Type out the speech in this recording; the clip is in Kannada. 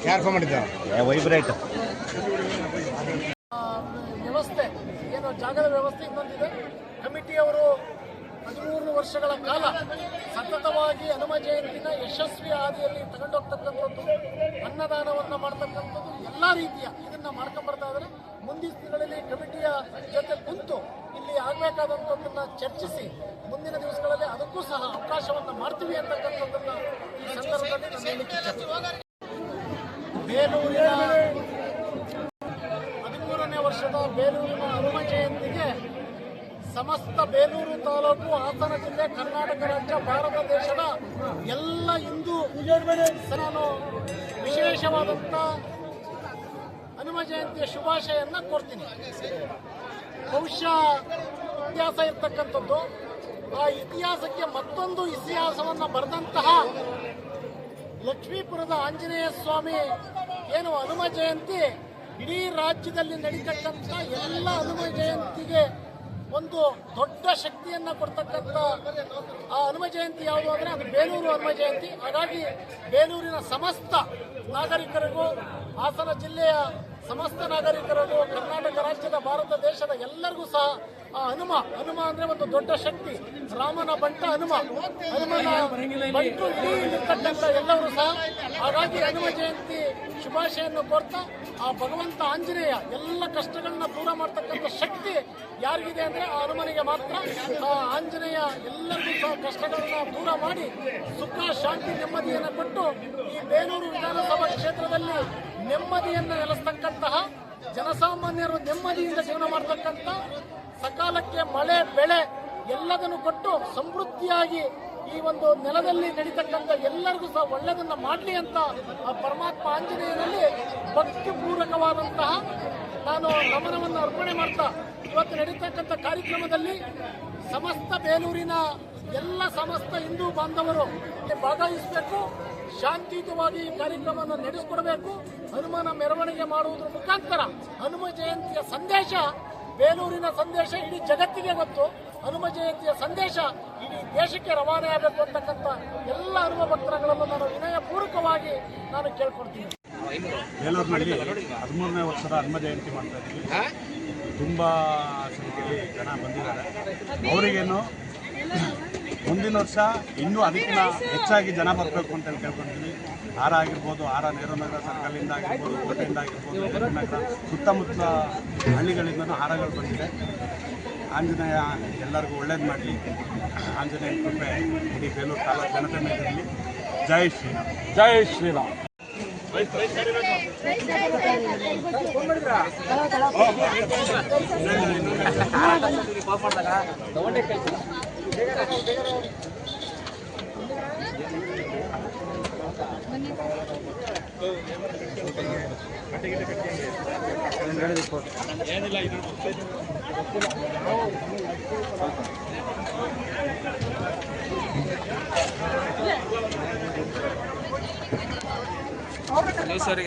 ಯಾರು ಫೋನ್ ಮಾಡಿದ್ದು? ವೈಬ್ರೇಟ್ ವ್ಯವಸ್ಥೆ ಏನು ಜಾಗದ ವ್ಯವಸ್ಥೆ ಇನ್ನೊಂದಿದೆ. ಕಮಿಟಿಯವರು 13 ವರ್ಷಗಳ ಕಾಲ ಸತತವಾಗಿ ಹನುಮ ಜಯಂತಿನ ಯಶಸ್ವಿ ಹಾದಿಯಲ್ಲಿ ತಗೊಂಡೋಗ್ತಕ್ಕಂಥದ್ದು, ಅನ್ನದಾನವನ್ನು ಮಾಡ್ತಕ್ಕಂಥದ್ದು, ಎಲ್ಲ ರೀತಿಯ ಇದನ್ನು ಮಾಡ್ಕೊಂಡ್ಬರ್ತಾ ಇದ್ದಾರೆ. ಮುಂದಿನ ದಿನಗಳಲ್ಲಿ ಕಮಿಟಿಯ ಜೊತೆ ಕುಂತು ಇಲ್ಲಿ ಆಗಬೇಕಾದಂಥದ್ದನ್ನು ಚರ್ಚಿಸಿ ಮುಂದಿನ ದಿವಸಗಳಲ್ಲಿ ಅದಕ್ಕೂ ಸಹ ಅವಕಾಶವನ್ನು ಮಾಡ್ತೀವಿ ಅಂತಕ್ಕಂಥದ್ದನ್ನು ಈ ಸಂದರ್ಭದಲ್ಲಿ ನಾನು ಹೇಳಲಿಕ್ಕೆ ಇಚ್ಛೆ. ಬೇಲೂರಿನ 13ನೇ ವರ್ಷದ ಬೇಲೂರಿನ ಹನುಮ ಜಯಂತಿಗೆ ಸಮಸ್ತ ಬೇಲೂರು ತಾಲೂಕು, ಹಾಸನ ಜಿಲ್ಲೆ, ಕರ್ನಾಟಕ ರಾಜ್ಯ, ಭಾರತ ದೇಶದ ಎಲ್ಲ ಹಿಂದೂ ನಾನು ವಿಶೇಷವಾದಂಥ ಹನುಮ ಜಯಂತಿಯ ಶುಭಾಶಯವನ್ನು ಕೊಡ್ತೀನಿ. ಬಹುಶಃ ಇತಿಹಾಸ ಇರ್ತಕ್ಕಂಥದ್ದು, ಆ ಇತಿಹಾಸಕ್ಕೆ ಮತ್ತೊಂದು ಇತಿಹಾಸವನ್ನು ಬರೆದಂತಹ ಲಕ್ಷ್ಮೀಪುರದ ಆಂಜನೇಯ ಸ್ವಾಮಿ ಏನು ಹನುಮ ಜಯಂತಿ ಇಡೀ ರಾಜ್ಯದಲ್ಲಿ ನಡೀತಕ್ಕಂಥ ಎಲ್ಲ ಹನುಮ ಜಯಂತಿಗೆ ಒಂದು ದೊಡ್ಡ ಶಕ್ತಿಯನ್ನು ಕೊಡ್ತಕ್ಕಂಥ ಆ ಹನುಮ ಜಯಂತಿ ಯಾವುದು ಅಂದರೆ ಅದು ಬೇಲೂರು ಹನುಮ ಜಯಂತಿ. ಹಾಗಾಗಿ ಬೇಲೂರಿನ ಸಮಸ್ತ ನಾಗರಿಕರಿಗೂ, ಹಾಸನ ಜಿಲ್ಲೆಯ ಸಮಸ್ತ ನಾಗರಿಕರಿಗೂ, ಕರ್ನಾಟಕ ರಾಜ್ಯದ, ಭಾರತ ದೇಶದ ಎಲ್ಲರಿಗೂ ಸಹ ಆ ಹನುಮ ಅಂದರೆ ಒಂದು ದೊಡ್ಡ ಶಕ್ತಿ. ರಾಮನ ಬಂಟ ಹನುಮನ ಬಂಟು ಇಡೀ ಇರ್ತಕ್ಕಂಥ ಎಲ್ಲರೂ ಸಹ. ಹಾಗಾಗಿ ಹನುಮ ಜಯಂತಿ ಶುಭಾಶಯನ್ನು ಕೋರ್ತಾ ಆ ಭಗವಂತ ಆಂಜನೇಯ ಎಲ್ಲ ಕಷ್ಟಗಳನ್ನ ದೂರ ಮಾಡ್ತಕ್ಕಂಥ ಶಕ್ತಿ ಯಾರಿಗಿದೆ ಅಂದರೆ ಆ ಹನುಮನಿಗೆ ಮಾತ್ರ. ಆ ಆಂಜನೇಯ ಎಲ್ಲರಿಗೂ ಸಹ ಕಷ್ಟಗಳನ್ನ ದೂರ ಮಾಡಿ ಸುಖ, ಶಾಂತಿ, ನೆಮ್ಮದಿಯನ್ನು ಕೊಟ್ಟು ಈ ಬೇಲೂರು ವಿಧಾನಸಭಾ ಕ್ಷೇತ್ರದಲ್ಲಿ ನೆಮ್ಮದಿಯನ್ನು ನೆಲೆಸ್ತಕ್ಕಂತಹ, ಜನಸಾಮಾನ್ಯರು ನೆಮ್ಮದಿಯಿಂದ ಜೀವನ ಮಾಡ್ತಕ್ಕಂಥ, ಸಕಾಲಕ್ಕೆ ಮಳೆ ಬೆಳೆ ಎಲ್ಲದನ್ನು ಕೊಟ್ಟು ಸಮೃದ್ಧಿಯಾಗಿ ಈ ಒಂದು ನೆಲದಲ್ಲಿ ನಡೀತಕ್ಕಂಥ ಎಲ್ಲರಿಗೂ ಸಹ ಒಳ್ಳೆಯದನ್ನು ಮಾಡಲಿ ಅಂತ ಆ ಪರಮಾತ್ಮ ಆಂಜನೇಯನಲ್ಲಿ ಭಕ್ತಿಪೂರ್ವಕವಾದಂತಹ ನಾನು ನಮನವನ್ನು ಅರ್ಪಣೆ ಮಾಡ್ತಾ ಇವತ್ತು ನಡೀತಕ್ಕಂಥ ಕಾರ್ಯಕ್ರಮದಲ್ಲಿ ಸಮಸ್ತ ಬೇಲೂರಿನ ಸಮಸ್ತ ಹಿಂದೂ ಬಾಂಧವರು ಭಾಗವಹಿಸಬೇಕು. ಶಾಂತಿಯುತವಾಗಿ ಈ ಕಾರ್ಯಕ್ರಮವನ್ನು ನಡೆಸಿಕೊಡಬೇಕು. ಹನುಮನ ಮೆರವಣಿಗೆ ಮಾಡುವುದರ ಮುಖಾಂತರ ಹನುಮ ಜಯಂತಿಯ ಸಂದೇಶ, ಬೇಲೂರಿನ ಸಂದೇಶ ಇಡೀ ಜಗತ್ತಿಗೆ ಗೊತ್ತು. ಹನುಮ ಜಯಂತಿಯ ಸಂದೇಶ ಇಡೀ ದೇಶಕ್ಕೆ ರವಾನೆ ಆಗಬೇಕು ಅಂತಕ್ಕಂಥ ಎಲ್ಲ ಹನುಮ ಭಕ್ತರುಗಳನ್ನು ನಾನು ವಿನಯಪೂರ್ವಕವಾಗಿ ನಾನು ಕೇಳ್ಕೊಡ್ತೀನಿ. ಬೇಲೂರಿನಲ್ಲಿ 13ನೇ ವರ್ಷದ ಹನುಮ ಜಯಂತಿ ಮಾಡ್ತಾ ಇದ್ದೀವಿ. ತುಂಬ ಸಂಖ್ಯೆಯಲ್ಲಿ ಜನ ಬಂದಿದ್ದಾರೆ. ಅವರಿಗೇನು ಮುಂದಿನ ವರ್ಷ ಇನ್ನೂ ಅದಕ್ಕಿಂತ ಹೆಚ್ಚಾಗಿ ಜನ ಬರಬೇಕು ಅಂತೇಳಿ ಕೇಳ್ಕೊಳ್ತೀವಿ. ಹಾರ ಆಗಿರ್ಬೋದು, ಹಾರ ನೆಹರು ಸರ್ಕಲಿಂದ ಆಗಿರ್ಬೋದು, ಕೋಟೆಯಿಂದ ಆಗಿರ್ಬೋದು, ನಗರ ಸುತ್ತಮುತ್ತ ಹಳ್ಳಿಗಳಿಂದನೂ ಹಾರಗಳು ಬಂದಿದೆ. ಆಂಜನೇಯ ಎಲ್ಲರಿಗೂ ಒಳ್ಳೇದು ಮಾಡಲಿ. ಆಂಜನೇಯ ಕೃಪೆ ಇಡೀ ಬೇಲೂರು ತಾಲೂಕು ಜನತೆ ಮೇಲೆ ಇರಲಿ. ಜೈ ಶ್ರೀರಾಮ್. ಜೈ ಶ್ರೀರಾಮ್. ಸರ್